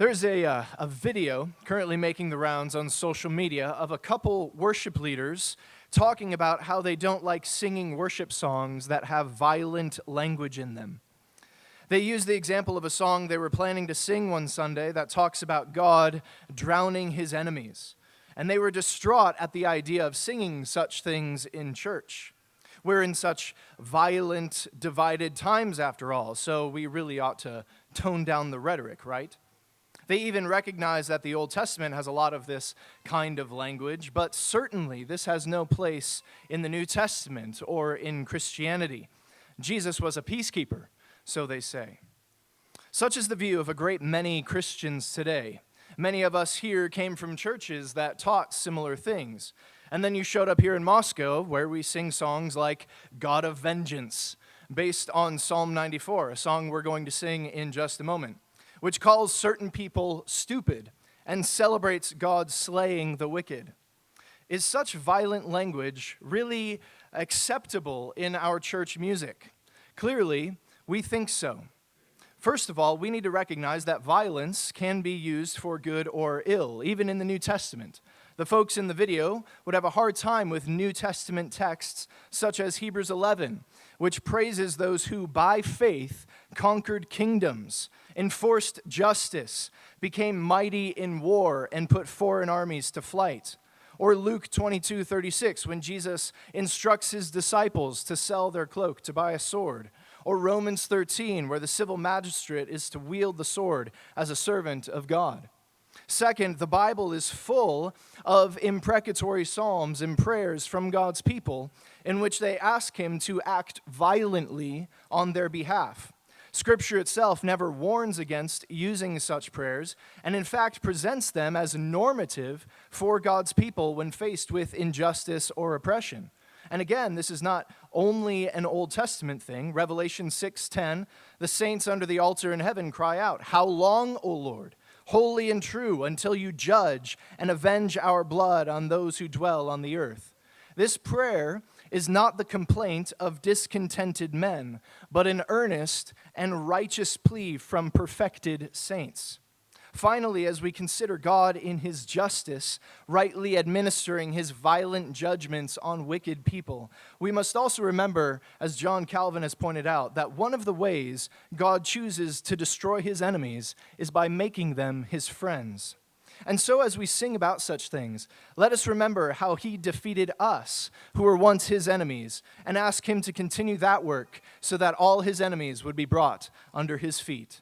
There's a video currently making the rounds on social media of a couple worship leaders talking about how they don't like singing worship songs that have violent language in them. They use the example of a song they were planning to sing one Sunday that talks about God drowning his enemies. And they were distraught at the idea of singing such things in church. We're in such violent, divided times after all, so we really ought to tone down the rhetoric, right? They even recognize that the Old Testament has a lot of this kind of language, but certainly this has no place in the New Testament or in Christianity. Jesus was a peacekeeper, so they say. Such is the view of a great many Christians today. Many of us here came from churches that taught similar things. And then you showed up here in Moscow where we sing songs like God of Vengeance, based on Psalm 94, a song we're going to sing in just a moment, which calls certain people stupid and celebrates God slaying the wicked. Is such violent language really acceptable in our church music? Clearly, we think so. First of all, we need to recognize that violence can be used for good or ill, even in the New Testament. The folks in the video would have a hard time with New Testament texts such as Hebrews 11, which praises those who by faith conquered kingdoms, enforced justice, became mighty in war, and put foreign armies to flight. Or Luke 22:36, when Jesus instructs his disciples to sell their cloak to buy a sword. Or Romans 13, where the civil magistrate is to wield the sword as a servant of God. Second, the Bible is full of imprecatory psalms and prayers from God's people in which they ask him to act violently on their behalf. Scripture itself never warns against using such prayers, and in fact presents them as normative for God's people when faced with injustice or oppression. And again, this is not only an Old Testament thing. Revelation 6:10, the saints under the altar in heaven cry out, "How long, O Lord, holy and true, until you judge and avenge our blood on those who dwell on the earth?" This prayer is not the complaint of discontented men, but an earnest and righteous plea from perfected saints. Finally, as we consider God in his justice, rightly administering his violent judgments on wicked people, we must also remember, as John Calvin has pointed out, that one of the ways God chooses to destroy his enemies is by making them his friends. And so as we sing about such things, let us remember how he defeated us, who were once his enemies, and ask him to continue that work so that all his enemies would be brought under his feet.